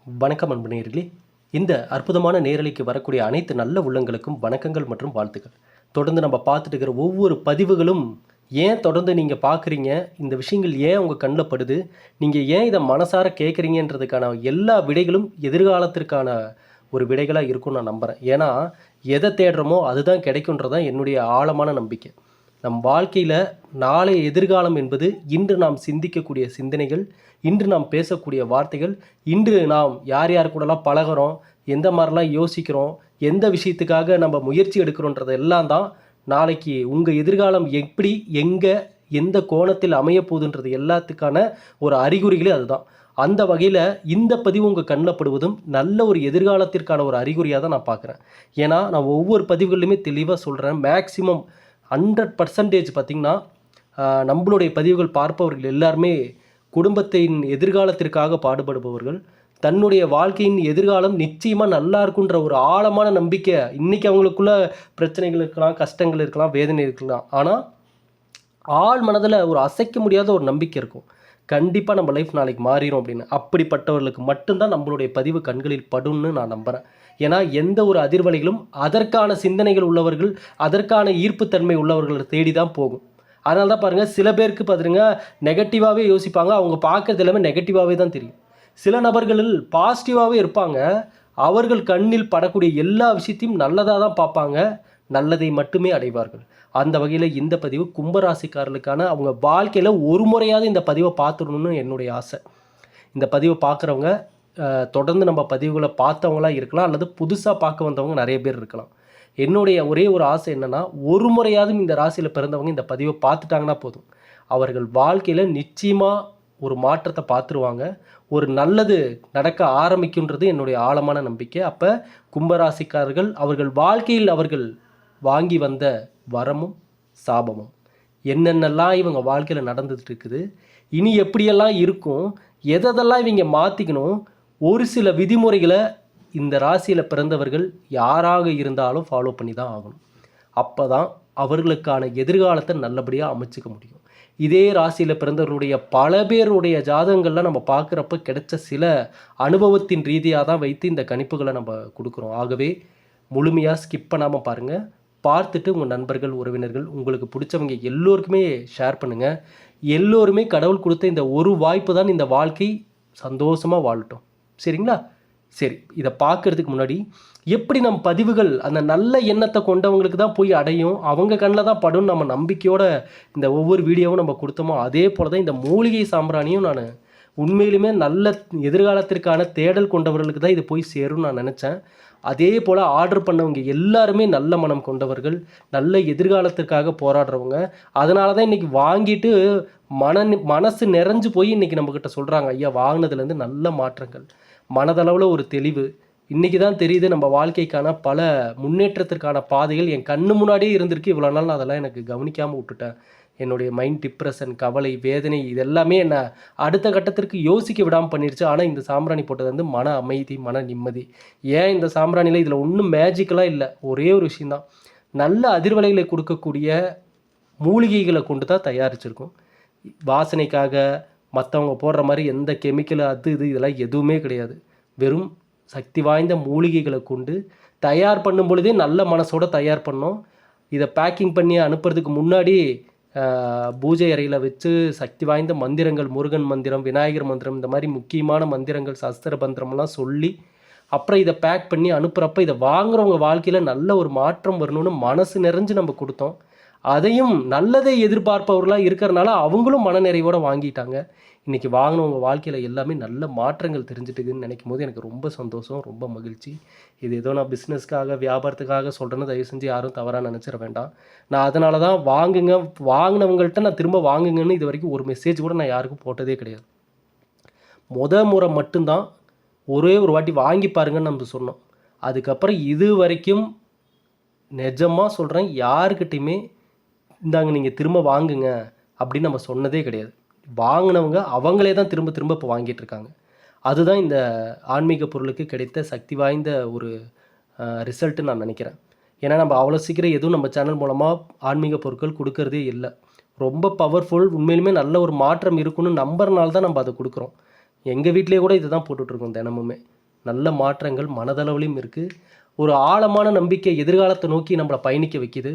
வணக்கம் அன்பு நேயர்களே. இந்த அற்புதமான நேரலைக்கு வரக்கூடிய அனைத்து நல்ல உள்ளங்களுக்கும் வணக்கங்கள் மற்றும் வாழ்த்துக்கள். தொடர்ந்து நம்ம பார்த்துட்டு இருக்கிற ஒவ்வொரு பதிவுகளும் ஏன் தொடர்ந்து நீங்கள் பார்க்குறீங்க, இந்த விஷயங்கள் ஏன் உங்கள் கண்ணில் படுது, நீங்கள் ஏன் இதை மனசார கேட்குறீங்கன்றதுக்கான எல்லா விடைகளும் எதிர்காலத்திற்கான ஒரு விடைகளாக இருக்கும்னு நான் நம்புகிறேன். ஏன்னா எதை தேடுறோமோ அதுதான் கிடைக்குன்றதான் என்னுடைய ஆழமான நம்பிக்கை. நம் வாழ்க்கையில் நாளைய எதிர்காலம் என்பது இன்று நாம் சிந்திக்கக்கூடிய சிந்தனைகள், இன்று நாம் பேசக்கூடிய வார்த்தைகள், இன்று நாம் யார் யார் கூடலாம் பழகிறோம், எந்த மாதிரிலாம் யோசிக்கிறோம், எந்த விஷயத்துக்காக நம்ம முயற்சி எடுக்கிறோன்றது எல்லாம் தான் நாளைக்கு உங்கள் எதிர்காலம் எப்படி, எங்கே, எந்த கோணத்தில் அமைய போகுதுன்றது எல்லாத்துக்கான ஒரு அறிகுறிகளே அதுதான். அந்த வகையில் இந்த பதிவு உங்கள் கண்ணில் படுவதும் நல்ல ஒரு எதிர்காலத்திற்கான ஒரு அறிகுறியாக தான் நான் பார்க்குறேன். ஏன்னா நான் ஒவ்வொரு பதிவுகள்லையுமே தெளிவாக சொல்கிறேன். மேக்ஸிமம் 100% பார்த்திங்கன்னா நம்மளுடைய பதிவுகள் பார்ப்பவர்கள் எல்லாருமே குடும்பத்தின் எதிர்காலத்திற்காக பாடுபடுபவர்கள். தன்னுடைய வாழ்க்கையின் எதிர்காலம் நிச்சயமாக நல்லா இருக்குன்ற ஒரு ஆழமான நம்பிக்கை. இன்றைக்கி அவங்களுக்குள்ள பிரச்சனைகள் இருக்கலாம், கஷ்டங்கள் இருக்கலாம், வேதனை இருக்கலாம். ஆனால் ஆள் மனதில் ஒரு அசைக்க முடியாத ஒரு நம்பிக்கை இருக்கும். கண்டிப்பாக நம்ம லைஃப் நாளைக்கு மாறிடும் அப்படின்னு. அப்படிப்பட்டவர்களுக்கு மட்டும்தான் நம்மளுடைய பதிவு கண்களில் படும்னு நான் நம்புகிறேன். ஏன்னா எந்த ஒரு அதிர்வலைகளும் அதற்கான சிந்தனைகள் உள்ளவர்கள், அதற்கான ஈர்ப்புத்தன்மை உள்ளவர்களை தேடி தான் போகும். அதனால தான் பாருங்கள், சில பேருக்கு பார்த்துருங்க நெகட்டிவாகவே யோசிப்பாங்க. அவங்க பார்க்குறது எல்லாமே நெகட்டிவாகவே தான் தெரியும். சில நபர்களில் பாசிட்டிவாகவே இருப்பாங்க. அவர்கள் கண்ணில் படக்கூடிய எல்லா விஷயத்தையும் நல்லதாக தான் பார்ப்பாங்க, நல்லதை மட்டுமே அடைவார்கள். அந்த வகையில் இந்த பதிவு கும்பராசிக்காரர்களுக்கான அவங்க வாழ்க்கையில் ஒரு முறையாவது இந்த பதிவை பார்த்துடணும்னு என்னுடைய ஆசை. இந்த பதிவை பார்க்குறவங்க தொடர்ந்து நம்ம பதிவுகளை பார்த்தவங்களாக இருக்கலாம், அல்லது புதுசாக பார்க்க வந்தவங்க நிறைய பேர் இருக்கலாம். என்னுடைய ஒரே ஒரு ஆசை என்னென்னா, ஒரு முறையாவது இந்த ராசியில் பிறந்தவங்க இந்த பதிவை பார்த்துட்டாங்கன்னா போதும். அவர்கள் வாழ்க்கையில் நிச்சயமாக ஒரு மாற்றத்தை பார்த்துருவாங்க. ஒரு நல்லது நடக்க ஆரம்பிக்குன்றது என்னுடைய ஆழமான நம்பிக்கை. அப்போ கும்பராசிக்காரர்கள் அவர்கள் வாழ்க்கையில் அவர்கள் வாங்கி வந்த வரமும் சாபமும் என்னென்னலாம் இவங்க வாழ்க்கையில் நடந்துட்டு இருக்குது, இனி எப்படியெல்லாம் இருக்கும், எதெல்லாம் இவங்க மாற்றிக்கணும், ஒரு சில விதிமுறைகளை இந்த ராசியில் பிறந்தவர்கள் யாராக இருந்தாலும் ஃபாலோ பண்ணி தான் ஆகணும். அப்போ தான் அவர்களுக்கான எதிர்காலத்தை நல்லபடியாக அமைச்சிக்க முடியும். இதே ராசியில் பிறந்தவர்களுடைய பல பேருடைய ஜாதகங்கள்லாம் நம்ம பார்க்குறப்ப கிடைச்ச சில அனுபவத்தின் ரீதியாக தான் வைத்து இந்த கணிப்புகளை நம்ம கொடுக்குறோம். ஆகவே முழுமையாக ஸ்கிப் பண்ணாமல் பாருங்கள். பார்த்துட்டு உங்கள் நண்பர்கள், உறவினர்கள், உங்களுக்கு பிடிச்சவங்க எல்லோருக்குமே ஷேர் பண்ணுங்கள். எல்லோருமே கடவுள் கொடுத்த இந்த ஒரு வாய்ப்பு தான் இந்த வாழ்க்கை சந்தோஷமாக வாழட்டும். சரிங்களா? சரி, இதை பார்க்குறதுக்கு முன்னாடி எப்படி நம் பதிவுகள் அந்த நல்ல எண்ணத்தை கொண்டவங்களுக்கு தான் போய் அடையும், அவங்க கண்ணில் தான் படும் நம்ம நம்பிக்கையோட இந்த ஒவ்வொரு வீடியோவும் நம்ம கொடுத்தோமோ, அதே போல் தான் இந்த மூலிகை சாம்பிராணியும் நான் உண்மையிலுமே நல்ல எதிர்காலத்திற்கான தேடல் கொண்டவர்களுக்கு தான் இது போய் சேரும்னு நான் நினச்சேன். அதே போல் ஆர்டர் பண்ணவங்க எல்லாருமே நல்ல மனம் கொண்டவர்கள், நல்ல எதிர்காலத்திற்காக போராடுறவங்க. அதனால தான் இன்றைக்கி வாங்கிட்டு மனசு நிறைஞ்சு போய் இன்றைக்கி நம்மக்கிட்ட சொல்கிறாங்க, ஐயா வாங்கினதுலேருந்து நல்ல மாற்றங்கள், மனதளவில் ஒரு தெளிவு. இன்றைக்கி தான் தெரியுது நம்ம வாழ்க்கைக்கான பல முன்னேற்றத்திற்கான பாதைகள் என் கண்ணு முன்னாடியே இருந்திருக்கு. இவ்வளோ நாள் நான் அதெல்லாம் எனக்கு கவனிக்காமல் விட்டுட்டேன். என்னுடைய மைண்ட் டிப்ரெஷன், கவலை, வேதனை இதெல்லாமே என்னை அடுத்த கட்டத்திற்கு யோசிக்க விடாமல் பண்ணிடுச்சு. ஆனால் இந்த சாம்பிராணி போட்டது வந்து மன அமைதி, மன நிம்மதி. ஏன் இந்த சாம்பிராணியில் இதில் ஒன்றும் மேஜிக்கலாக இல்லை, ஒரே ஒரு விஷயந்தான், நல்ல அதிர்வலைகளை கொடுக்கக்கூடிய மூலிகைகளை கொண்டு தான் தயாரிச்சிருக்கும். வாசனைக்காக மற்றவங்க போடுற மாதிரி எந்த கெமிக்கல் இதெல்லாம் எதுவுமே கிடையாது. வெறும் சக்தி வாய்ந்த மூலிகைகளை கொண்டு தயார் பண்ணும் பொழுதே நல்ல மனசோடு தயார் பண்ணோம். இதை பேக்கிங் பண்ணி அனுப்புறதுக்கு முன்னாடி பூஜை அறையில் வச்சு சக்தி வாய்ந்த மந்திரங்கள், முருகன் மந்திரம், விநாயகர் மந்திரம், இந்த மாதிரி முக்கியமான மந்திரங்கள், சஸ்திர மந்திரம்லாம் சொல்லி அப்புறம் இதை பேக் பண்ணி அனுப்புகிறப்ப இதை வாங்குறவங்க வாழ்க்கையில் நல்ல ஒரு மாற்றம் வரணும்னு மனசு நிறைஞ்சு நம்ம கொடுத்தோம். அதையும் நல்லதை எதிர்பார்ப்பவர்களாக இருக்கிறனால அவங்களும் மனநிறைவோடு வாங்கிட்டாங்க. இன்றைக்கி வாங்கினவங்க வாழ்க்கையில் எல்லாமே நல்ல மாற்றங்கள் தெரிஞ்சுட்டுக்குன்னு நினைக்கும் போது எனக்கு ரொம்ப சந்தோஷம், ரொம்ப மகிழ்ச்சி. இது ஏதோ நான் பிஸ்னஸ்க்காக, வியாபாரத்துக்காக சொல்கிறேன்னு தயவு செஞ்சு யாரும் தவறாக நினச்சிட வேண்டாம். நான் அதனால தான் வாங்கினவங்கள்ட்ட நான் திரும்ப வாங்குங்கன்னு இது வரைக்கும் ஒரு மெசேஜ் கூட நான் யாருக்கும் போட்டதே கிடையாது. முறை மட்டும்தான் ஒரே ஒரு வாட்டி வாங்கி பாருங்கன்னு நம்ம சொன்னோம். அதுக்கப்புறம் இது வரைக்கும் நிஜமாக சொல்கிறேன், யாருக்கிட்டையுமே இந்தாங்க நீங்கள் திரும்ப வாங்குங்க அப்படின்னு நம்ம சொன்னதே கிடையாது. வாங்கினவங்க அவங்களே தான் திரும்ப திரும்ப இப்போ வாங்கிட்டு இருக்காங்க. அதுதான் இந்த ஆன்மீக பொருளுக்கு கிடைத்த சக்தி வாய்ந்த ஒரு ரிசல்ட்டு நான் நினைக்கிறேன். ஏன்னா நம்ம அவ்வளோ சீக்கிரம் எதுவும் நம்ம சேனல் மூலமாக ஆன்மீக பொருட்கள் கொடுக்கறதே இல்லை. ரொம்ப பவர்ஃபுல், உண்மையிலுமே நல்ல ஒரு மாற்றம் இருக்குன்னு நம்புறனால தான் நம்ம அதை கொடுக்குறோம். எங்கள் வீட்டிலேயே கூட இதுதான் போட்டுட்ருக்கோம் தினமுமே. நல்ல மாற்றங்கள் மனதளவிலும் இருக்குது. ஒரு ஆழமான நம்பிக்கை எதிர்காலத்தை நோக்கி நம்மளை பயணிக்க வைக்குது.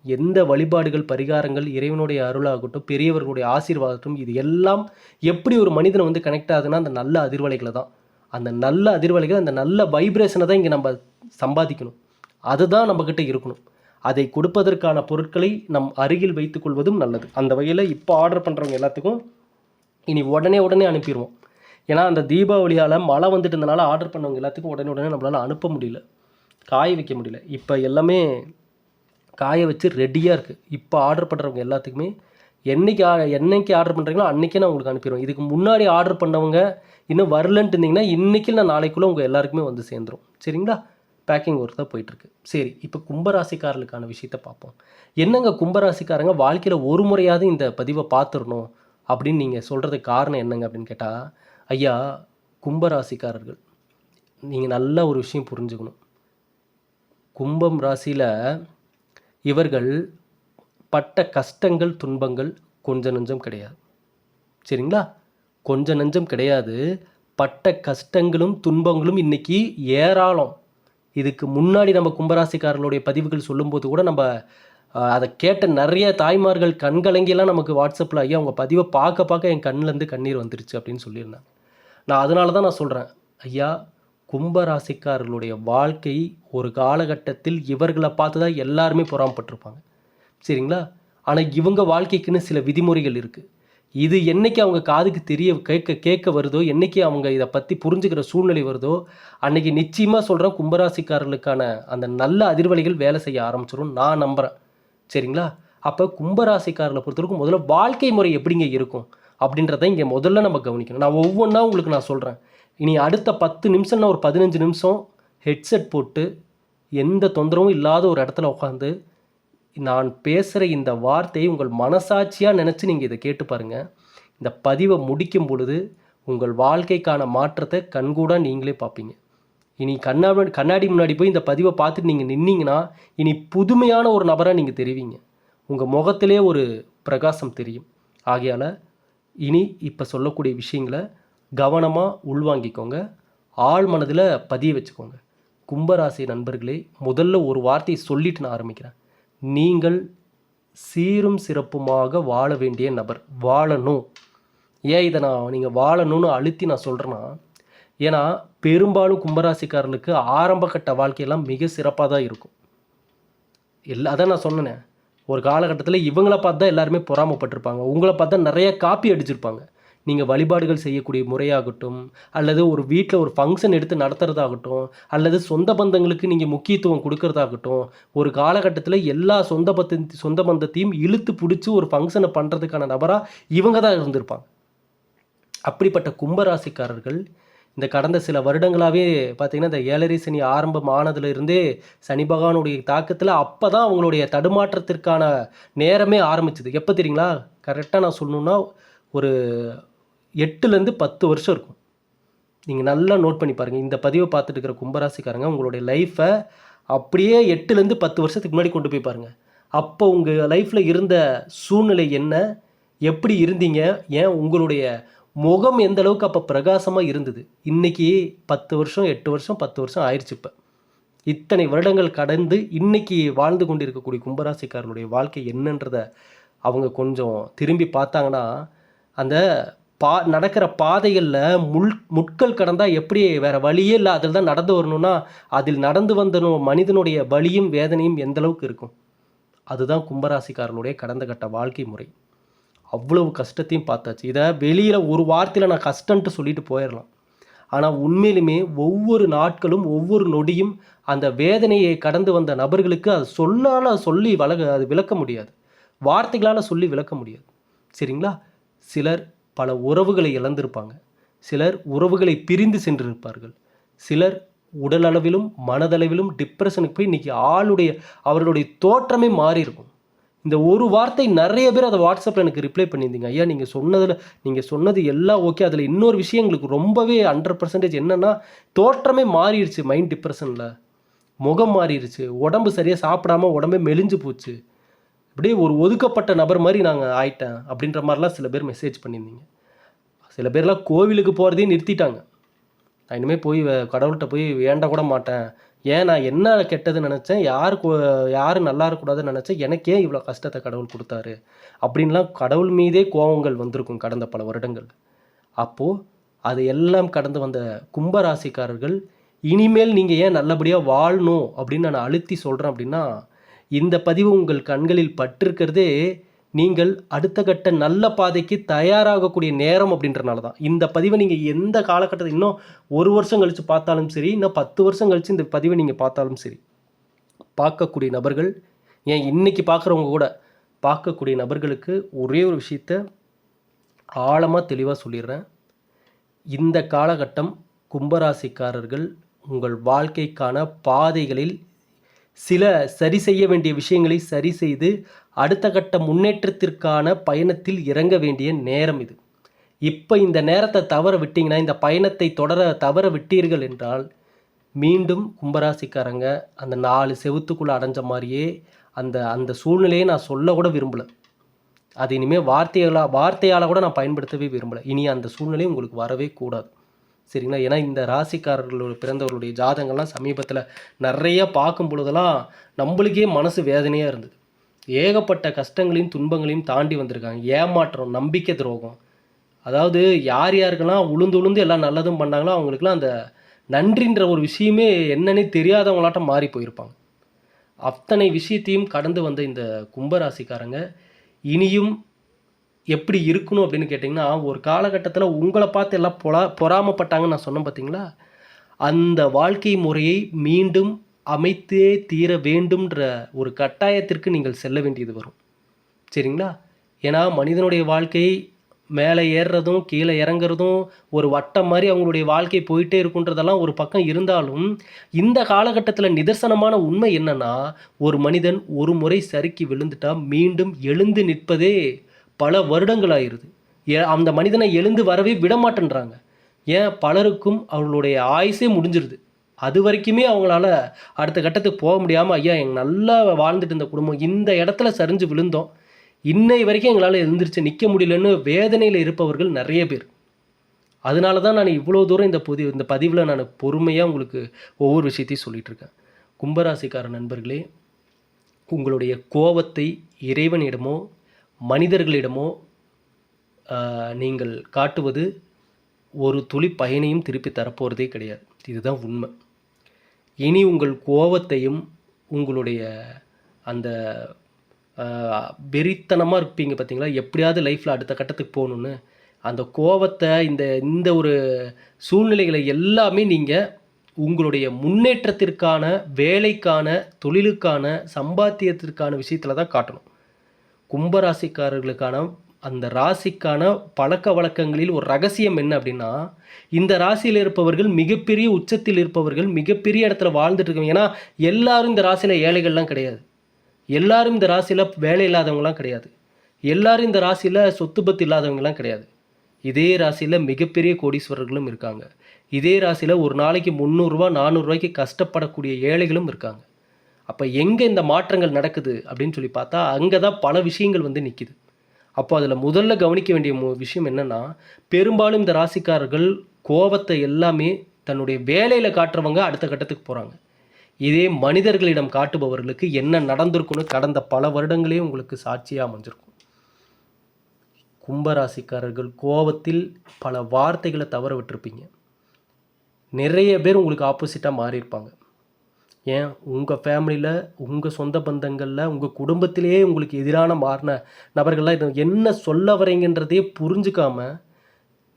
எந்த வழிபாடுகள், பரிகாரங்கள், இறைவனுடைய அருளாகட்டும், பெரியவர்களுடைய ஆசீர்வாதம், இது எல்லாம் எப்படி ஒரு மனிதனை வந்து கனெக்ட் ஆகுதுன்னா அந்த நல்ல அதிர்வலைகளை தான். அந்த நல்ல அதிர்வலைகள், அந்த நல்ல வைப்ரேஷனை தான் இங்கே நம்ம சம்பாதிக்கணும். அதுதான் நம்மக்கிட்ட இருக்கணும். அதை கொடுப்பதற்கான பொருட்களை நம் அருகில் வைத்துக் கொள்வதும் நல்லது. அந்த வகையில் இப்போ ஆர்டர் பண்ணுறவங்க எல்லாத்துக்கும் இனி உடனே அனுப்பிடுவோம். ஏன்னா அந்த தீபாவளியால் மழை வந்துட்டு இருந்தனால ஆர்டர் பண்ணவங்க எல்லாத்துக்கும் உடனே நம்மளால் அனுப்ப முடியல, காய வைக்க முடியல. இப்போ எல்லாமே காய வச்சு ரெடியாக இருக்குது. இப்போ ஆர்டர் பண்ணுறவங்க எல்லாத்துக்குமே என்னைக்கு ஆர்டர் பண்ணுறீங்களோ அன்றைக்கே நான் உங்களுக்கு அனுப்பிடுவேன். இதுக்கு முன்னாடி ஆர்டர் பண்ணவங்க இன்னும் வரலன்ட்டு இருந்தீங்கன்னா இன்றைக்கி நான் நாளைக்குள்ளே உங்கள் எல்லாருக்குமே வந்து சேர்ந்துடும். சரிங்களா? பேக்கிங் ஒர்க் தான் போயிட்டுருக்கு. சரி, இப்போ கும்பராசிக்காரர்களுக்கான விஷயத்தை பார்ப்போம். என்னங்க கும்பராசிக்காரங்க வாழ்க்கையில் ஒரு முறையாவது இந்த பதிவை பார்த்துடணும் அப்படின்னு நீங்கள் சொல்கிறதுக்கு காரணம் என்னங்க அப்படின்னு கேட்டால், ஐயா, கும்பராசிக்காரர்கள் நீங்கள் நல்ல ஒரு விஷயம் புரிஞ்சுக்கணும். கும்பம் ராசியில் இவர்கள் பட்ட கஷ்டங்கள், துன்பங்கள் கொஞ்சம் நஞ்சம் கிடையாது. சரிங்களா? கொஞ்சம் நஞ்சம் கிடையாது. பட்ட கஷ்டங்களும் துன்பங்களும் இன்றைக்கி ஏராளம். இதுக்கு முன்னாடி நம்ம கும்பராசிக்காரர்களுடைய பதிவுகள் சொல்லும்போது கூட நம்ம அதை கேட்ட நிறைய தாய்மார்கள் கண்கலங்கியெல்லாம் நமக்கு வாட்ஸ்அப்பில், ஐயா உங்கள் பதிவை பார்க்க என் கண்ணிலேருந்து கண்ணீர் வந்துருச்சு அப்படின்னு சொல்லியிருந்தாங்க. நான் அதனால தான் நான் சொல்கிறேன், ஐயா, கும்பராசிக்காரர்களுடைய வாழ்க்கை ஒரு காலகட்டத்தில் இவர்களை பார்த்து தான் எல்லாருமே பொறாமப்பட்டிருப்பாங்க. சரிங்களா? ஆனால் இவங்க வாழ்க்கைக்குன்னு சில விதிமுறைகள் இருக்குது. இது என்றைக்கு அவங்க காதுக்கு கேட்க வருதோ, என்றைக்கு அவங்க இதை பற்றி புரிஞ்சுக்கிற சூழ்நிலை வருதோ, அன்றைக்கி நிச்சயமாக சொல்கிறேன் கும்பராசிக்காரர்களுக்கான அந்த நல்ல அதிர்வலைகள் வேலை செய்ய ஆரம்பிச்சிடும் நான் நம்புகிறேன். சரிங்களா? அப்போ கும்பராசிக்காரர்களை பொறுத்தவரைக்கும் முதல்ல வாழ்க்கை முறை எப்படிங்க இருக்கும் அப்படின்றத இங்கே முதல்ல நம்ம கவனிக்கணும். நான் ஒவ்வொன்றா உங்களுக்கு நான் சொல்கிறேன். இனி அடுத்த 10 நிமிஷம்னா ஒரு 15 நிமிஷம் ஹெட்செட் போட்டு எந்த தொந்தரவும் இல்லாத ஒரு இடத்துல உட்காந்து நான் பேசுகிற இந்த வார்த்தையை உங்கள் மனசாட்சியாக நினச்சி நீங்கள் இதை கேட்டு பாருங்கள். இந்த பதிவை முடிக்கும் பொழுது உங்கள் வாழ்க்கைக்கான மாற்றத்தை கண்கூடாக நீங்களே பார்ப்பீங்க. இனி கண்ணாடி முன்னாடி போய் இந்த பதிவை பார்த்துட்டு நீங்கள் நின்னீங்கன்னா இனி புதுமையான ஒரு நபராக நீங்கள் தெரிவிங்க. உங்கள் முகத்திலே ஒரு பிரகாசம் தெரியும். ஆகையால் இனி இப்போ சொல்லக்கூடிய விஷயங்களை கவனமாக உள்வாங்கிக்கோங்க, ஆழ் மனதில் பதிய வச்சுக்கோங்க. கும்பராசி நண்பர்களே, முதல்ல ஒரு வார்த்தையை சொல்லிட்டு நான் ஆரம்பிக்கிறேன். நீங்கள் சீரும் சிறப்புமாக வாழ வேண்டிய நபர். வாழணும். ஏன் இதை நீங்கள் வாழணும்னு அழுத்தி நான் சொல்கிறேன்னா, ஏன்னா பெரும்பாலும் கும்பராசிக்காரர்களுக்கு ஆரம்ப கட்ட வாழ்க்கையெல்லாம் மிக சிறப்பாக தான் இருக்கும். அதான் நான் சொன்னேன், ஒரு காலகட்டத்தில் இவங்கள பார்த்து தான் எல்லாருமே பொறாமப்பட்டிருப்பாங்க. உங்களை பார்த்தா நிறைய காப்பி அடிச்சிருப்பாங்க. நீங்கள் வழிபாடுகள் செய்யக்கூடிய முறையாகட்டும், அல்லது ஒரு வீட்டில் ஒரு ஃபங்க்ஷன் எடுத்து நடத்துகிறதாகட்டும், அல்லது சொந்த பந்தங்களுக்கு நீங்கள் முக்கியத்துவம் கொடுக்கறதாகட்டும், ஒரு காலகட்டத்தில் எல்லா சொந்த பந்தத்தையும் இழுத்து பிடிச்சி ஒரு ஃபங்க்ஷனை பண்ணுறதுக்கான நபராக இவங்க தான் இருந்திருப்பாங்க. அப்படிப்பட்ட கும்பராசிக்காரர்கள் இந்த கடந்த சில வருடங்களாகவே பார்த்திங்கன்னா, இந்த 7.5 சனி ஆரம்பம் ஆனதுலேருந்தே சனி பகவானுடைய தாக்கத்தில் அப்போ தான் அவங்களுடைய தடுமாற்றத்திற்கான நேரமே ஆரம்பிச்சுது. எப்போ தெரியுங்களா? கரெக்டாக நான் சொல்லணுன்னா ஒரு 8லேருந்து 10 வருஷம் இருக்கும். நீங்கள் நல்லா நோட் பண்ணி பாருங்கள். இந்த பதிவை பார்த்துட்டு இருக்கிற கும்பராசிக்காரங்க உங்களுடைய லைஃப்பை அப்படியே 8லேருந்து 10 வருஷத்துக்கு முன்னாடி கொண்டு போய் பாருங்கள். அப்போ உங்கள் லைஃப்பில் இருந்த சூழ்நிலை என்ன, எப்படி இருந்தீங்க, ஏன் உங்களுடைய முகம் எந்த அளவுக்கு அப்போ பிரகாசமாக இருந்தது. இன்றைக்கி 10 வருஷம் 8 வருஷம் 10 வருஷம் ஆயிடுச்சு. இப்போ இத்தனை வருடங்கள் கடந்து இன்றைக்கி வாழ்ந்து கொண்டு இருக்கக்கூடிய கும்பராசிக்காரனுடைய வாழ்க்கை என்னன்றதை அவங்க கொஞ்சம் திரும்பி பார்த்தாங்கன்னா, அந்த நடக்கிற பாதைகளில் முட்கள் கடந்தால் எப்படி வேறு வழியே இல்லை, அதில் தான் நடந்து வரணும்னா அதில் நடந்து வந்த மனிதனுடைய வலியும் வேதனையும் எந்த அளவுக்கு இருக்கும். அதுதான் கும்பராசிக்காரனுடைய கடந்த கட்ட வாழ்க்கை முறை. அவ்வளவு கஷ்டத்தையும் பார்த்தாச்சு. இதை வெளியில் ஒரு வார்த்தையில் நான் கஷ்டன்ட்டு சொல்லிட்டு போயிடலாம். ஆனால் உண்மையிலுமே ஒவ்வொரு நாட்களும் ஒவ்வொரு நொடியும் அந்த வேதனையை கடந்து வந்த நபர்களுக்கு அது சொல்லி அது விளக்க முடியாது, வார்த்தைகளால் சொல்லி விளக்க முடியாது. சரிங்களா? சிலர் பல உறவுகளை இழந்திருப்பாங்க, சிலர் உறவுகளை பிரிந்து சென்றிருப்பார்கள், சிலர் உடல் அளவிலும் மனதளவிலும் டிப்ரெஷனுக்கு போய் இன்றைக்கி அவர்களுடைய தோற்றமே மாறி இருக்கும். இந்த ஒரு வார்த்தை நிறைய பேர் அதை வாட்ஸ்அப்பில் எனக்கு ரிப்ளை பண்ணியிருந்தீங்க. ஐயா, நீங்கள் சொன்னது எல்லாம் ஓகே, அதில் இன்னொரு விஷயம் எங்களுக்கு ரொம்பவே 100% என்னென்னா, தோற்றமே மாறிடுச்சு. மைண்ட் டிப்ரெஷனில் முகம் மாறிடுச்சு, உடம்பு சரியாக சாப்பிடாம உடம்பே மெலிஞ்சு போச்சு, அப்படியே ஒரு ஒதுக்கப்பட்ட நபர் மாதிரி நாங்கள் ஆயிட்டேன் அப்படின்ற மாதிரிலாம் சில பேர் மெசேஜ் பண்ணியிருந்தீங்க. சில பேர்லாம் கோவிலுக்கு போகிறதையும் நிறுத்திட்டாங்க. நான் இனிமேல் போய் கடவுள்கிட்ட போய் வேண்ட கூட மாட்டேன். ஏன் நான் என்ன கெட்டது நினச்சேன், யார் நல்லா இருக்கக்கூடாதுன்னு நினச்சேன், எனக்கே இவ்வளோ கஷ்டத்தை கடவுள் கொடுத்தாரு அப்படின்லாம் கடவுள் மீதே கோபங்கள் வந்திருக்கும் கடந்த பல வருடங்கள். அப்போது அது எல்லாம் கடந்து வந்த கும்பராசிக்காரர்கள் இனிமேல் நீங்கள் ஏன் நல்லபடியாக வாழணும் அப்படின்னு நான் அழுத்தி சொல்கிறேன் அப்படின்னா, இந்த பதிவு உங்கள் கண்களில் பட்டிருக்கிறதே நீங்கள் அடுத்த கட்ட நல்ல பாதைக்கு தயாராகக்கூடிய நேரம் அப்படின்றனால தான். இந்த பதிவை நீங்கள் எந்த காலகட்டத்தில் இன்னும் 1 வருஷம் கழித்து பார்த்தாலும் சரி, இன்னும் 10 வருஷம் கழித்து இந்த பதிவை நீங்கள் பார்த்தாலும் சரி, பார்க்கக்கூடிய நபர்கள், ஏன் இன்னைக்கு பார்க்குறவங்க கூட பார்க்கக்கூடிய நபர்களுக்கு ஒரே ஒரு விஷயத்த ஆழமாக தெளிவாக சொல்லிடுறேன். இந்த காலகட்டம் கும்பராசிக்காரர்கள் உங்கள் வாழ்க்கைக்கான பாதைகளில் சில சரி செய்ய வேண்டிய விஷயங்களை சரி செய்து அடுத்த கட்ட முன்னேற்றத்திற்கான பயணத்தில் இறங்க வேண்டிய நேரம் இது. இப்போ இந்த நேரத்தை தவற விட்டீங்கன்னா, இந்த பயணத்தை தொடர தவற விட்டீர்கள் என்றால், மீண்டும் கும்பராசிக்காரங்க அந்த 4 செவுத்துக்குள்ளே அடைஞ்ச மாதிரியே அந்த அந்த சூழ்நிலையை நான் சொல்ல கூட விரும்பலை. அது இனிமேல் வார்த்தையால் கூட நான் பயன்படுத்தவே விரும்பலை. இனி அந்த சூழ்நிலை உங்களுக்கு வரவே கூடாது. சரிங்களா? ஏன்னா இந்த ராசிக்காரர்களோட பிறந்தவர்களுடைய ஜாதகங்கள்லாம் சமீபத்தில் நிறைய பார்க்கும் பொழுதெல்லாம் நம்மளுக்கே மனசு வேதனையாக இருந்தது. ஏகப்பட்ட கஷ்டங்களையும் துன்பங்களையும் தாண்டி வந்திருக்காங்க. ஏமாற்றம், நம்பிக்கை துரோகம், அதாவது யார் யாருக்கெல்லாம் உளுந்து எல்லாம் நல்லதும் பண்ணாங்களோ அவங்களுக்குலாம் அந்த நன்றின்ற ஒரு விஷயமே என்னன்னே தெரியாதவங்களாட்டம் மாறி போயிருப்பாங்க. அத்தனை விஷயத்தையும் கடந்து வந்த இந்த கும்பராசிக்காரங்க இனியும் எப்படி இருக்கணும் அப்படின்னு கேட்டிங்கன்னா, ஒரு காலகட்டத்தில் உங்களை பார்த்து எல்லாம் பொறாமப்பட்டாங்கன்னு நான் சொன்னேன் பார்த்தீங்களா? அந்த வாழ்க்கை முறையை மீண்டும் அமைத்தே தீர வேண்டும்ன்ற ஒரு கட்டாயத்திற்கு நீங்கள் செல்ல வேண்டியது வரும். சரிங்களா? ஏன்னா மனிதனுடைய வாழ்க்கை மேலே ஏறுறதும் கீழே இறங்குறதும் ஒரு வட்டம் மாதிரி அவங்களுடைய வாழ்க்கை போயிட்டே இருக்குன்றதெல்லாம் ஒரு பக்கம் இருந்தாலும், இந்த காலகட்டத்தில் நிதர்சனமான உண்மை என்னன்னா, ஒரு மனிதன் ஒரு முறை சறுக்கி விழுந்துட்டா மீண்டும் எழுந்து நிற்பதே பல வருடங்கள் ஆயிருது. அந்த மனிதனை எழுந்து வரவே விட மாட்டேன்றாங்க. ஏன், பலருக்கும் அவர்களுடைய ஆயுசே முடிஞ்சிருது. அது வரைக்குமே அவங்களால அடுத்த கட்டத்துக்கு போக முடியாமல், ஐயா எங்கள் நல்லா வாழ்ந்துட்டு இருந்த குடும்பம் இந்த இடத்துல சரிஞ்சு விழுந்தோம், இன்னை வரைக்கும் எங்களால் எழுந்திரிச்சு நிற்க முடியலன்னு வேதனையில் இருப்பவர்கள் நிறைய பேர். அதனால தான் நான் இவ்வளோ தூரம் இந்த பதிவில் நான் பொறுமையாக உங்களுக்கு ஒவ்வொரு விஷயத்தையும் சொல்லிகிட்ருக்கேன். கும்பராசிக்கார நண்பர்களே, உங்களுடைய கோபத்தை இறைவனிடமோ மனிதர்களிடமோ நீங்கள் காட்டுவது ஒரு துளி பயனையும் திருப்பி தரப்போகிறதே கிடையாது. இதுதான் உண்மை. இனி உங்கள் கோபத்தையும் உங்களுடைய அந்த வெறித்தனமாக இருப்பீங்க பார்த்தீங்களா, எப்படியாவது லைஃப்பில் அடுத்த கட்டத்துக்கு போகணுன்னு, அந்த கோபத்தை இந்த ஒரு சூழ்நிலைகளை எல்லாமே நீங்கள் உங்களுடைய முன்னேற்றத்திற்கான, வேலைக்கான, தொழிலுக்கான, சம்பாத்தியத்திற்கான விஷயத்தில் தான் காட்டணும். கும்பராசிக்காரர்களுக்கான அந்த ராசிக்கான பழக்க வழக்கங்களில் ஒரு ரகசியம் என்ன அப்படின்னா, இந்த ராசியில் இருப்பவர்கள் மிகப்பெரிய உச்சத்தில் இருப்பவர்கள், மிகப்பெரிய இடத்துல வாழ்ந்துட்டு இருக்காங்க. ஏன்னா எல்லாரும் இந்த ராசியில் ஏழைகள்லாம் கிடையாது, எல்லாரும் இந்த ராசியில் வேலை இல்லாதவங்களாம் கிடையாது, எல்லாரும் இந்த ராசியில் சொத்து பத்து இல்லாதவங்களாம் கிடையாது. இதே ராசியில் மிகப்பெரிய கோடீஸ்வரர்களும் இருக்காங்க. இதே ராசியில் ஒரு நாளைக்கு 300 ரூபா 400 ரூபாய்க்கு கஷ்டப்படக்கூடிய ஏழைகளும் இருக்காங்க. அப்போ எங்கே இந்த மாற்றங்கள் நடக்குது அப்படின்னு சொல்லி பார்த்தா, அங்கே தான் பல விஷயங்கள் வந்து நிற்கிது. அப்போ அதில் முதல்ல கவனிக்க வேண்டிய விஷயம் என்னென்னா, பெரும்பாலும் இந்த ராசிக்காரர்கள் கோபத்தை எல்லாமே தன்னுடைய வேலையில் காட்டுறவங்க அடுத்த கட்டத்துக்கு போகிறாங்க. இதே மனிதர்களிடம் காட்டுபவர்களுக்கு என்ன நடந்திருக்குன்னு கடந்த பல வருடங்களே உங்களுக்கு சாட்சியாக அமைஞ்சிருக்கும். கும்பராசிக்காரர்கள் கோபத்தில் பல வார்த்தைகளை தவற விட்டுருப்பீங்க. நிறைய பேர் உங்களுக்கு ஆப்போசிட்டாக மாறியிருப்பாங்க. ஏன், உங்கள் ஃபேமிலியில், உங்கள் சொந்த பந்தங்களில், உங்கள் குடும்பத்திலேயே உங்களுக்கு எதிரான மாறின நபர்கள்லாம் இது என்ன சொல்ல வரீங்கன்றதையே புரிஞ்சுக்காமல்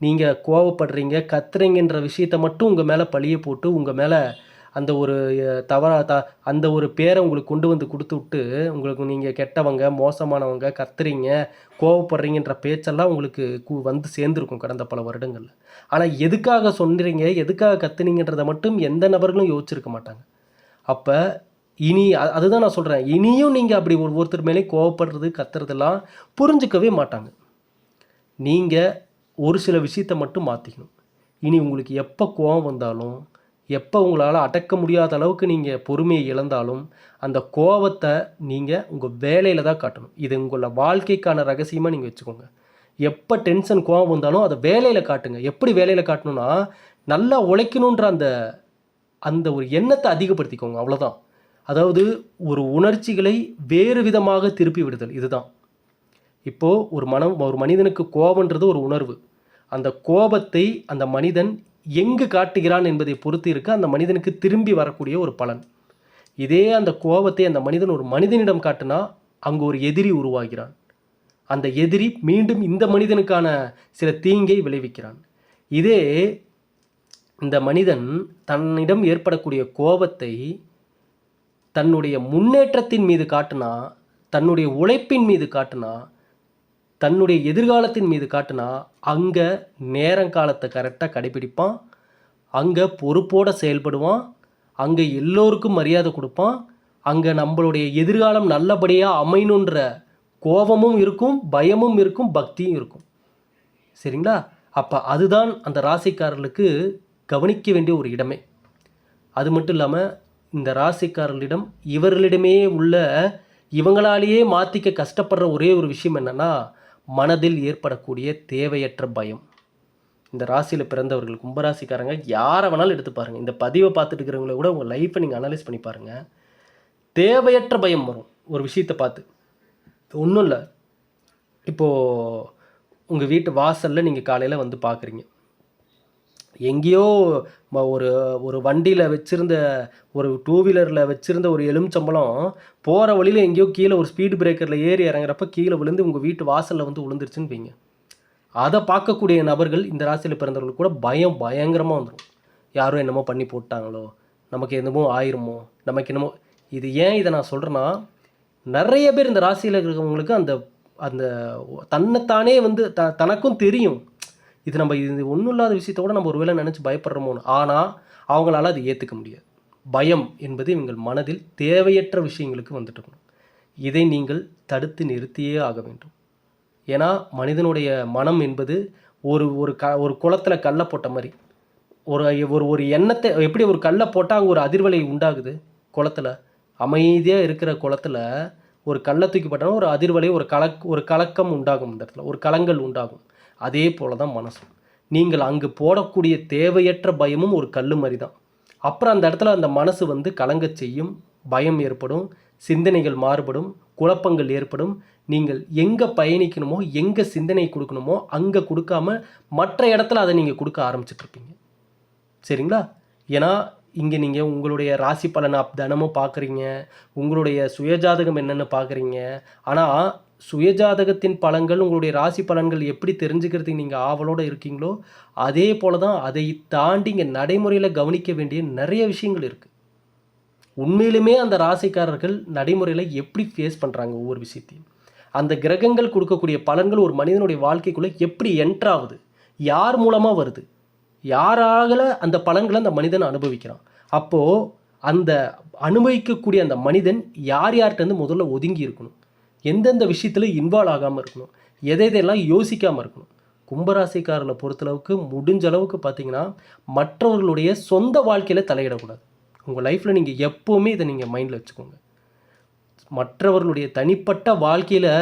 நீங்கள் கோவப்படுறீங்க, கத்துறீங்கன்ற விஷயத்தை மட்டும் உங்கள் மேலே பழியை போட்டு உங்கள் மேலே அந்த ஒரு அந்த ஒரு பேரை உங்களுக்கு கொண்டு வந்து கொடுத்து விட்டு, உங்களுக்கு நீங்கள் கெட்டவங்க, மோசமானவங்க, கத்துறீங்க, கோவப்படுறீங்கன்ற பேச்செல்லாம் உங்களுக்கு வந்து சேர்ந்துருக்கும் கடந்த பல வருடங்களில். ஆனால் எதுக்காக சொல்கிறீங்க, எதுக்காக கத்துனீங்கன்றதை மட்டும் எந்த நபர்களும் யோசிச்சிருக்க மாட்டாங்க. அப்போ இனி அதுதான் நான் சொல்கிறேன், இனியும் நீங்கள் அப்படி ஒருத்தர் மேலே கோவப்படுறது, கத்துறதெல்லாம் புரிஞ்சிக்கவே மாட்டாங்க. நீங்கள் ஒரு சில விஷயத்தை மட்டும் மாற்றிக்கணும். இனி உங்களுக்கு எப்போ கோபம் வந்தாலும், எப்போ உங்களால் அடக்க முடியாத அளவுக்கு நீங்கள் பொறுமையை இழந்தாலும், அந்த கோபத்தை நீங்கள் உங்கள் வேலையில் தான் காட்டணும். இது உங்களோட வாழ்க்கைக்கான ரகசியமாக நீங்கள் வச்சுக்கோங்க. எப்போ டென்ஷன் கோவம் வந்தாலும் அதை வேலையில் காட்டுங்க. எப்படி வேலையில் காட்டணும்னா, நல்லா உழைக்கணுன்ற அந்த அந்த ஒரு எண்ணத்தை அதிகப்படுத்திக்கோங்க, அவ்வளோதான். அதாவது ஒரு உணர்ச்சிகளை வேறு விதமாக திருப்பி விடுதல் இதுதான். இப்போது ஒரு மனிதனுக்கு கோபன்றது ஒரு உணர்வு. அந்த கோபத்தை அந்த மனிதன் எங்கு காட்டுகிறான் என்பதை பொறுத்து இருக்க அந்த மனிதனுக்கு திரும்பி வரக்கூடிய ஒரு பலன். இதே அந்த கோபத்தை அந்த மனிதன் ஒரு மனிதனிடம் காட்டினா அங்கு ஒரு எதிரி உருவாகிறான். அந்த எதிரி மீண்டும் இந்த மனிதனுக்கான சில தீங்கை விளைவிக்கிறான். இதே இந்த மனிதன் தன்னிடம் ஏற்படக்கூடிய கோபத்தை தன்னுடைய முன்னேற்றத்தின் மீது காட்டினா, தன்னுடைய உழைப்பின் மீது காட்டினா, தன்னுடைய எதிர்காலத்தின் மீது காட்டினா, அங்கே நேரங்காலத்தை கரெக்டாக கடைபிடிப்பான், அங்கே பொறுப்போடு செயல்படுவான், அங்கே எல்லோருக்கும் மரியாதை கொடுப்பான், அங்கே நம்மளுடைய எதிர்காலம் நல்லபடியாக அமையணுன்ற கோபமும் இருக்கும், பயமும் இருக்கும், பக்தியும் இருக்கும். சரிங்களா? அப்போ அதுதான் அந்த ராசிக்காரர்களுக்கு கவனிக்க வேண்டிய ஒரு இடமே. அது மட்டும் இல்லாமல் இந்த ராசிக்காரர்களிடம் இவர்களிடமே உள்ள இவங்களாலேயே மாற்றிக்க கஷ்டப்படுற ஒரே ஒரு விஷயம் என்னென்னா, மனதில் ஏற்படக்கூடிய தேவையற்ற பயம். இந்த ராசியில் பிறந்தவர்கள் கும்பராசிக்காரங்க யாரை வேணாலும் எடுத்து பாருங்கள். இந்த பதிவை பார்த்துட்டு இருக்கிறவங்கள கூட உங்கள் லைஃப்பை நீங்கள் அனலைஸ் பண்ணி பாருங்கள். தேவையற்ற பயம் வரும் ஒரு விஷயத்தை பார்த்து. ஒன்றும் இல்லை, இப்போது உங்கள் வீட்டு வாசலில் நீங்கள் காலையில் வந்து பார்க்குறீங்க, எங்கேயோ ஒரு ஒரு வண்டியில் வச்சுருந்த ஒரு டூ வீலரில் வச்சுருந்த ஒரு எலுமிச்சம்பழம் போகிற வழியில் எங்கேயோ கீழே ஒரு ஸ்பீடு பிரேக்கரில் ஏறி இறங்குறப்ப கீழே விழுந்து உங்கள் வீட்டு வாசலில் வந்து விழுந்துருச்சுன்னு வைங்க. அதை பார்க்கக்கூடிய நபர்கள் இந்த ராசியில் பிறந்தவர்கள் கூட பயங்கரமாக வந்துடும். யாரும் என்னமோ பண்ணி போட்டாங்களோ, நமக்கு என்னமோ ஆயிருமோ, நமக்கு என்னமோ. இது ஏன் இதை நான் சொல்கிறேன்னா, நிறைய பேர் இந்த ராசியில் இருக்கிறவங்களுக்கு அந்த அந்த தன்னைத்தானே வந்து தனக்கும் தெரியும் இது நம்ம இது ஒன்றும் இல்லாத விஷயத்த கூட நம்ம ஒரு வேளை நினச்சி பயப்படுறோமோன்னு. ஆனால் அவங்களால அது ஏற்றுக்க முடியாது. பயம் என்பது இவங்கள் மனதில் தேவையற்ற விஷயங்களுக்கு வந்துட்டு இருக்கணும். இதை நீங்கள் தடுத்து நிறுத்தியே ஆக வேண்டும். ஏன்னா மனிதனுடைய மனம் என்பது ஒரு குளத்தில் கல்லை போட்ட மாதிரி, ஒரு எண்ணத்தை எப்படி ஒரு கல்லை போட்டால் அங்கே ஒரு அதிர்வலை உண்டாகுது. குளத்தில் அமைதியாக இருக்கிற குளத்தில் ஒரு கல்லை தூக்கி போட்டாலும் ஒரு அதிர்வலை, ஒரு கலக்கம் உண்டாகும். இந்த இடத்துல ஒரு கலங்கள் உண்டாகும். அதே போல தான் மனசும். நீங்கள் அங்கு போடக்கூடிய தேவையற்ற பயமும் ஒரு கல் மாதிரி தான். அப்புறம் அந்த இடத்துல அந்த மனசு வந்து கலங்கச் செய்யும், பயம் ஏற்படும், சிந்தனைகள் மாறுபடும், குழப்பங்கள் ஏற்படும். நீங்கள் எங்கே பயணிக்கணுமோ, எங்கே சிந்தனை கொடுக்கணுமோ அங்கே கொடுக்காம மற்ற இடத்துல அதை நீங்கள் கொடுக்க ஆரம்பிச்சிட்ருப்பீங்க. சரிங்களா? ஏன்னா இங்கே நீங்கள் உங்களுடைய ராசி பலனை தினமும் பார்க்குறீங்க, உங்களுடைய சுயஜாதகம் என்னென்னு பார்க்குறீங்க. ஆனால் சுயஜாதகத்தின் பலன்கள், உங்களுடைய ராசி பலன்கள் எப்படி தெரிஞ்சுக்கிறதுக்கு நீங்கள் ஆவலோடு இருக்கீங்களோ அதே போல தான் அதை தாண்டி இங்கே நடைமுறையில் கவனிக்க வேண்டிய நிறைய விஷயங்கள் இருக்குது. உண்மையிலுமே அந்த ராசிக்காரர்கள் நடைமுறையில் எப்படி ஃபேஸ் பண்ணுறாங்க ஒவ்வொரு விஷயத்தையும், அந்த கிரகங்கள் கொடுக்கக்கூடிய பலன்கள் ஒரு மனிதனுடைய வாழ்க்கைக்குள்ளே எப்படி என்ட்ராகுது, யார் மூலமாக வருது, யாரால அந்த பலன்களை அந்த மனிதன் அனுபவிக்கிறான். அப்போது அந்த அனுபவிக்கக்கூடிய அந்த மனிதன் யார்கிட்டேருந்து முதல்ல ஒதுங்கி இருக்கணும், எந்தெந்த விஷயத்தில் இன்வால்வ் ஆகாமல் இருக்கணும், எதையெல்லாம் யோசிக்காமல் இருக்கணும். கும்பராசிக்காரர்களை பொறுத்தளவுக்கு முடிஞ்ச அளவுக்கு பார்த்திங்கன்னா மற்றவர்களுடைய சொந்த வாழ்க்கையில் தலையிடக்கூடாது. உங்கள் லைஃப்பில் நீங்கள் எப்போவுமே இதை நீங்கள் மைண்டில் வச்சுக்கோங்க. மற்றவர்களுடைய தனிப்பட்ட வாழ்க்கையில்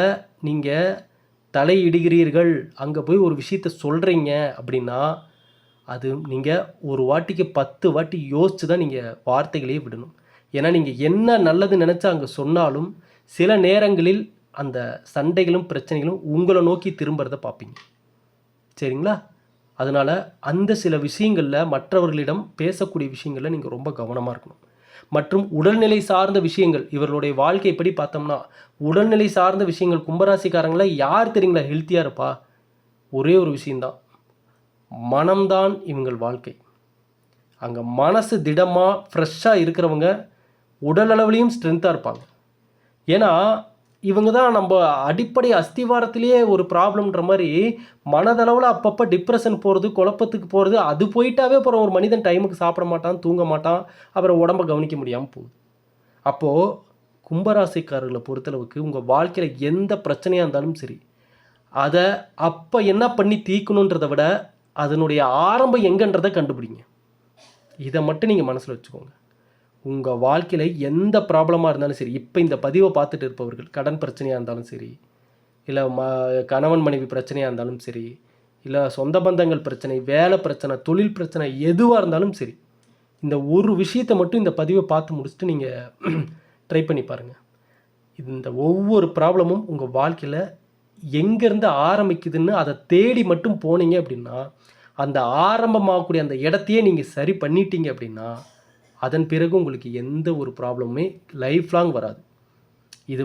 நீங்கள் தலையிடுகிறீர்கள், அங்கே போய் ஒரு விஷயத்தை சொல்கிறீங்க அப்படின்னா அது நீங்கள் ஒரு வாட்டிக்கு 10 வாட்டி யோசித்து தான் நீங்கள் வார்த்தைகளையே விடணும். ஏன்னா நீங்கள் என்ன நல்லது நினச்சா அங்கே சொன்னாலும் சில நேரங்களில் அந்த சண்டைகளும் பிரச்சனைகளும் உங்களை நோக்கி திரும்புறதை பார்ப்பீங்க. சரிங்களா? அதனால் அந்த சில விஷயங்களில் மற்றவர்களிடம் பேசக்கூடிய விஷயங்களில் நீங்கள் ரொம்ப கவனமாக இருக்கணும். மற்றும் உடல்நிலை சார்ந்த விஷயங்கள், இவர்களுடைய வாழ்க்கை எப்படி பார்த்தோம்னா உடல்நிலை சார்ந்த விஷயங்கள், கும்பராசிக்காரங்களை யார் தெரியுங்களா ஹெல்த்தியாக இருப்பா? ஒரே ஒரு விஷயந்தான், மனம்தான் இவங்கள் வாழ்க்கை. அங்கே மனசு திடமாக ஃப்ரெஷ்ஷாக இருக்கிறவங்க உடல் அளவுலேயும் ஸ்ட்ரென்த்தாக இருப்பாங்க. ஏன்னா இவங்க தான் நம்ம அடிப்படை அஸ்திவாரத்திலேயே ஒரு ப்ராப்ளம்ன்ற மாதிரி மனதளவில் அப்பப்போ டிப்ரெஷன் போகிறது, குழப்பத்துக்கு போகிறது. அது போயிட்டாவே அப்புறம் ஒரு மனிதன் டைமுக்கு சாப்பிட மாட்டான், தூங்க மாட்டான், அப்புறம் உடம்பை கவனிக்க முடியாமல் போகுது. அப்போது கும்பராசிக்காரர்களை பொறுத்தளவுக்கு உங்கள் வாழ்க்கையில் எந்த பிரச்சனையாக இருந்தாலும் சரி, அதை அப்போ என்ன பண்ணி தீர்க்கணுன்றதை விட அதனுடைய ஆரம்பம் எங்கன்றதை கண்டுபிடிங்க. இதை மட்டும் நீங்கள் மனசில் வச்சுக்கோங்க. உங்கள் வாழ்க்கையில் எந்த ப்ராப்ளமாக இருந்தாலும் சரி, இப்போ இந்த பதிவை பார்த்துட்டு இருப்பவர்கள் கடன் பிரச்சனையாக இருந்தாலும் சரி, இல்லை கணவன் மனைவி பிரச்சனையாக இருந்தாலும் சரி, இல்லை சொந்த பந்தங்கள் பிரச்சனை, வேலை பிரச்சனை, தொழில் பிரச்சனை, எதுவாக இருந்தாலும் சரி, இந்த ஒரு விஷயத்தை மட்டும் இந்த பதிவை பார்த்து முடிச்சுட்டு நீங்கள் ட்ரை பண்ணி பாருங்கள். இந்த ஒவ்வொரு ப்ராப்ளமும் உங்கள் வாழ்க்கையில் எங்கேருந்து ஆரம்பிக்குதுன்னு அதை தேடி மட்டும் போனீங்க அப்படின்னா, அந்த ஆரம்பமாகக்கூடிய அந்த இடத்தையே நீங்கள் சரி பண்ணிட்டீங்க அப்படின்னா, அதன் பிறகு உங்களுக்கு எந்த ஒரு ப்ராப்ளமுமே லைஃப் லாங் வராது. இது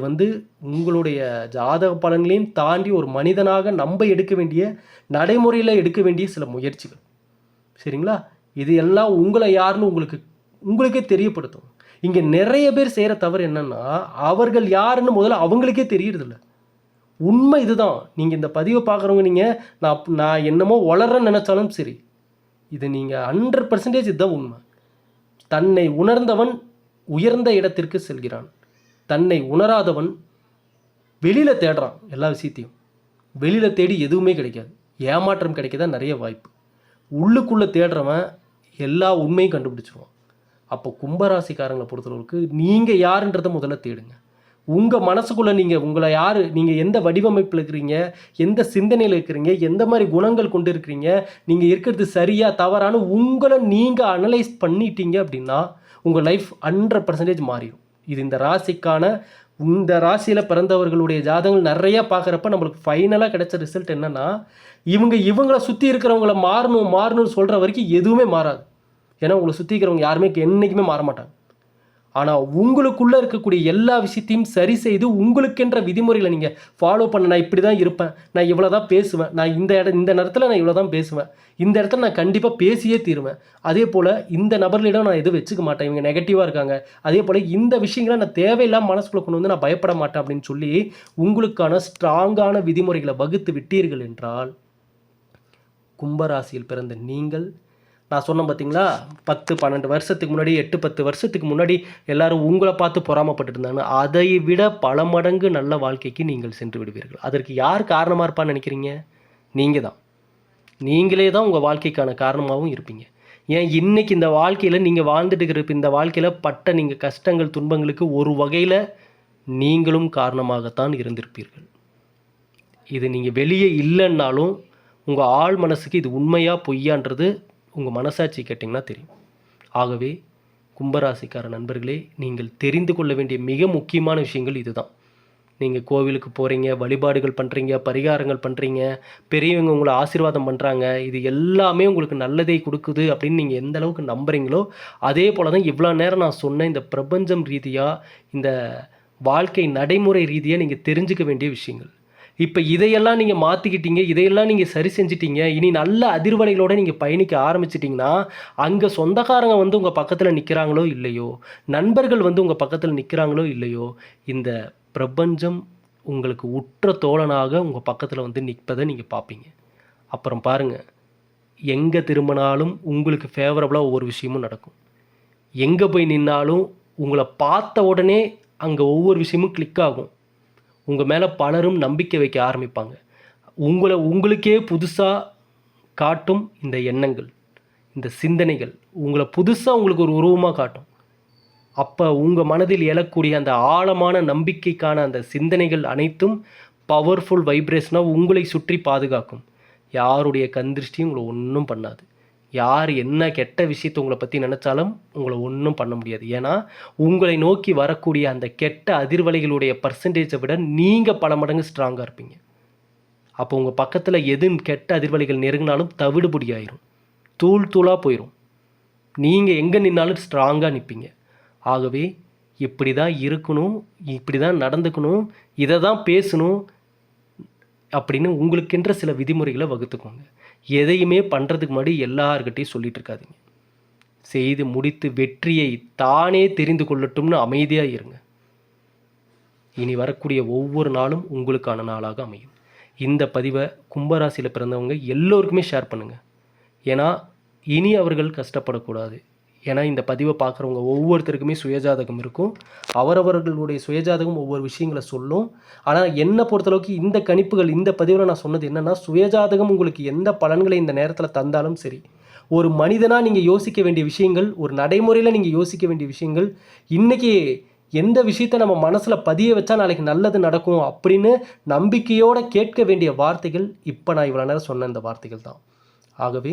உங்களுடைய ஜாதக பலன்களையும் தாண்டி ஒரு மனிதனாக நம்ம எடுக்க வேண்டிய, நடைமுறையில் எடுக்க வேண்டிய சில முயற்சிகள். சரிங்களா? இது எல்லாம் உங்களை யாருன்னு உங்களுக்கே தெரியப்படுத்தும். இங்கே நிறைய பேர் செய்கிற தவறு என்னென்னா, அவர்கள் யாருன்னு முதல்ல அவங்களுக்கே தெரியறதில்ல. உண்மை இதுதான். நீங்கள் இந்த பதிவை பார்க்குறவங்க, நான் என்னமோ வளர்றேன்னு நினச்சாலும் சரி, இது நீங்கள் 100% இதுதான் உண்மை. தன்னை உணர்ந்தவன் உயர்ந்த இடத்திற்கு செல்கிறான். தன்னை உணராதவன் வெளியில் தேடுறான். எல்லா விஷயத்தையும் வெளியில் தேடி எதுவுமே கிடைக்காது. ஏமாற்றம் கிடைக்க தான் நிறைய வாய்ப்பு. உள்ளுக்குள்ளே தேடுறவன் எல்லா உண்மையும் கண்டுபிடிச்சிருவான். அப்போ கும்பராசிக்காரங்களை பொறுத்தளவுக்கு நீங்கள் யாருன்றதை முதல்ல தேடுங்க. உங்கள் மனசுக்குள்ளே உங்களை யார், நீங்கள் எந்த வடிவமைப்பில் இருக்கிறீங்க, எந்த சிந்தனையில் இருக்கிறீங்க, எந்த மாதிரி குணங்கள் கொண்டு இருக்கிறீங்க, நீங்கள் இருக்கிறது சரியா தவறான உங்களை நீங்கள் அனலைஸ் பண்ணிட்டீங்க அப்படின்னா உங்கள் லைஃப் 100% மாறிடும். இது இந்த ராசியில் பிறந்தவர்களுடைய ஜாதகங்கள் நிறையா பார்க்குறப்ப நம்மளுக்கு ஃபைனலாக கிடைச்ச ரிசல்ட் என்னென்னா, இவங்களை சுற்றி இருக்கிறவங்கள மாறணும்னு சொல்கிற வரைக்கும் எதுவுமே மாறாது. ஏன்னா உங்களை சுற்றி இருக்கிறவங்க யாருமே என்றைக்குமே மாற மாட்டாங்க. ஆனால் உங்களுக்குள்ளே இருக்கக்கூடிய எல்லா விஷயத்தையும் சரி செய்து உங்களுக்கென்ற விதிமுறைகளை நீங்கள் ஃபாலோ பண்ண, நான் இப்படி தான் இருப்பேன், நான் இவ்வளோ தான் பேசுவேன், நான் இந்த நேரத்தில் நான் இவ்வளோ தான் பேசுவேன், இந்த இடத்துல நான் கண்டிப்பாக பேசியே தீருவேன், அதே போல் இந்த நபர்களிடம் நான் எதுவும் வச்சுக்க மாட்டேன், இவங்க நெகட்டிவாக இருக்காங்க, அதே போல் இந்த விஷயங்களை நான் தேவையில்லாமல் மனசுக்குள்ளே கொண்டு நான் பயப்பட மாட்டேன் அப்படின்னு சொல்லி உங்களுக்கான ஸ்ட்ராங்கான விதிமுறைகளை வகுத்து விட்டீர்கள் என்றால், கும்பராசியில் பிறந்த நீங்கள், நான் சொன்னேன் பார்த்தீங்களா, 10-12 வருஷத்துக்கு முன்னாடி, 8-10 வருஷத்துக்கு முன்னாடி எல்லாரும் உங்களை பார்த்து பொறாமப்பட்டு இருந்தாங்க. அதை விட பல மடங்கு நல்ல வாழ்க்கைக்கு நீங்கள் சென்று விடுவீர்கள். அதற்கு யார் காரணமாக இருப்பான்னு நினைக்கிறீங்க? நீங்கள் தான். நீங்களே தான் உங்கள் வாழ்க்கைக்கான காரணமாகவும் இருப்பீங்க. ஏன் இன்னைக்கு இந்த வாழ்க்கையில் நீங்கள் வாழ்ந்துட்டு இருக்கிற இந்த வாழ்க்கையில் பட்ட நீங்கள் கஷ்டங்கள், துன்பங்களுக்கு ஒரு வகையில் நீங்களும் காரணமாகத்தான் இருந்திருப்பீர்கள். இது நீங்கள் வெளியே இல்லைன்னாலும் உங்கள் ஆழ் மனசுக்கு இது உண்மையாக பொய்யான்றது உங்கள் மனசாட்சி கேட்டிங்கன்னா தெரியும். ஆகவே கும்பராசிக்கார நண்பர்களே, நீங்கள் தெரிந்து கொள்ள வேண்டிய மிக முக்கியமான விஷயங்கள் இதுதான். நீங்கள் கோவிலுக்கு போகிறீங்க, வழிபாடுகள் பண்ணுறீங்க, பரிகாரங்கள் பண்ணுறீங்க, பெரியவங்க உங்களை ஆசீர்வாதம் பண்ணுறாங்க, இது எல்லாமே உங்களுக்கு நல்லதை கொடுக்குது அப்படின்னு நீங்கள் எந்த அளவுக்கு நம்புகிறீங்களோ, அதே போல் தான் இவ்வளோ நேரம் நான் சொன்ன இந்த பிரபஞ்சம் ரீதியாக, இந்த வாழ்க்கை நடைமுறை ரீதியாக நீங்கள் தெரிஞ்சுக்க வேண்டிய விஷயங்கள். இப்போ இதையெல்லாம் நீங்கள் மாற்றிக்கிட்டீங்க, இதையெல்லாம் நீங்கள் சரி செஞ்சிட்டீங்க, இனி நல்ல அதிர்வலைகளோடு நீங்கள் பயணிக்க ஆரம்பிச்சிட்டிங்கன்னா, அங்கே சொந்தக்காரங்க உங்கள் பக்கத்தில் நிற்கிறாங்களோ இல்லையோ, நண்பர்கள் உங்கள் பக்கத்தில் நிற்கிறாங்களோ இல்லையோ, இந்த பிரபஞ்சம் உங்களுக்கு உற்ற தோழனாக உங்கள் பக்கத்தில் நிற்பதை நீங்கள் பார்ப்பீங்க. அப்புறம் பாருங்கள், எங்கே திரும்பினாலும் உங்களுக்கு ஃபேவரபுளாக ஒவ்வொரு விஷயமும் நடக்கும். எங்கே போய் நின்னாலும் உங்களை பார்த்த உடனே அங்கே ஒவ்வொரு விஷயமும் கிளிக் ஆகும். உங்கள் மேலே பலரும் நம்பிக்கை வைக்க ஆரம்பிப்பாங்க. உங்களுக்கே புதுசாக காட்டும் இந்த எண்ணங்கள், இந்த சிந்தனைகள் உங்களை புதுசாக உங்களுக்கு ஒரு உருவமாக காட்டும். அப்போ உங்கள் மனதில் எழக்கூடிய அந்த ஆழமான நம்பிக்கைக்கான அந்த சிந்தனைகள் அனைத்தும் பவர்ஃபுல் வைப்ரேஷனாக உங்களை சுற்றி பாதுகாக்கும். யாருடைய கண்திருஷ்டியும் உங்களை ஒன்றும் பண்ணாது. யார் என்ன கெட்ட விஷயத்தை உங்களை பற்றி நினச்சாலும் உங்களை ஒன்றும் பண்ண முடியாது. ஏன்னா உங்களை நோக்கி வரக்கூடிய அந்த கெட்ட அதிர்வலைகளுடைய பர்சன்டேஜை விட நீங்கள் பல மடங்கு ஸ்ட்ராங்காக இருப்பீங்க. அப்போ உங்கள் பக்கத்தில் எது கெட்ட அதிர்வலைகள் நெருங்கினாலும் தவிடுபடி ஆயிரும், தூள் தூளாக போயிடும். நீங்கள் எங்கே நின்னாலும் ஸ்ட்ராங்காக நிற்பீங்க. ஆகவே இப்படி தான் இருக்கணும், இப்படி தான் நடந்துக்கணும், இதை தான் பேசணும் அப்படின்னு உங்களுக்கென்ற சில விதிமுறைகளை வகுத்துக்கோங்க. எதையுமே பண்ணுறதுக்கு முன்னாடி எல்லார்கிட்டையும் சொல்லிட்டு இருக்காதீங்க. செய்து முடித்து வெற்றியை தானே தெரிந்து கொள்ளட்டும்னு அமைதியாக இருங்க. இனி வரக்கூடிய ஒவ்வொரு நாளும் உங்களுக்கான நாளாக அமையும். இந்த பதிவை கும்பராசியில் பிறந்தவங்க எல்லோருக்குமே ஷேர் பண்ணுங்கள். ஏன்னா இனி அவர்கள் கஷ்டப்படக்கூடாது. ஏன்னா இந்த பதிவை பார்க்குறவங்க ஒவ்வொருத்தருக்குமே சுயஜாதகம் இருக்கும். அவரவர்களுடைய சுயஜாதகம் ஒவ்வொரு விஷயங்களை சொல்லும். ஆனால் என்னை பொறுத்தளவுக்கு இந்த கணிப்புகள், இந்த பதிவில் நான் சொன்னது என்னென்னா, சுயஜாதகம் உங்களுக்கு எந்த பலன்களை இந்த நேரத்தில் தந்தாலும் சரி, ஒரு மனிதனாக நீங்கள் யோசிக்க வேண்டிய விஷயங்கள், ஒரு நடைமுறையில் நீங்கள் யோசிக்க வேண்டிய விஷயங்கள், இன்றைக்கி எந்த விஷயத்தை நம்ம மனசில் பதிய வச்சா நாளைக்கு நல்லது நடக்கும் அப்படின்னு நம்பிக்கையோடு கேட்க வேண்டிய வார்த்தைகள் இப்போ நான் இவ்வளோ நேரம் சொன்ன இந்த வார்த்தைகள் தான். ஆகவே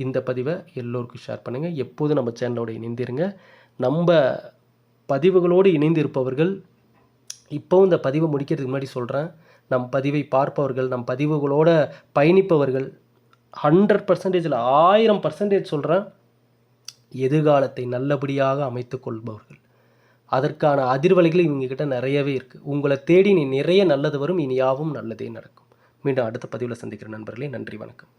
இந்த பதிவை எல்லோருக்கும் ஷேர் பண்ணுங்கள். எப்போதும் நம்ம சேனலோடு இணைந்திருங்க. நம்ம பதிவுகளோடு இணைந்து இருப்பவர்கள் இப்போவும் இந்த பதிவை முடிக்கிறதுக்கு முன்னாடி சொல்கிறேன், நம் பதிவை பார்ப்பவர்கள், நம் பதிவுகளோட பயணிப்பவர்கள் 100%, 1000% சொல்கிறேன், எதிர்காலத்தை நல்லபடியாக அமைத்து கொள்பவர்கள். அதற்கான அதிர்வலைகள் இவங்ககிட்ட நிறையவே இருக்குது. உங்களை தேடி நீ நிறைய நல்லது வரும். இனி யாவும் நல்லதே நடக்கும். மீண்டும் அடுத்த பதிவில் சந்திக்கிற நண்பர்களே, நன்றி, வணக்கம்.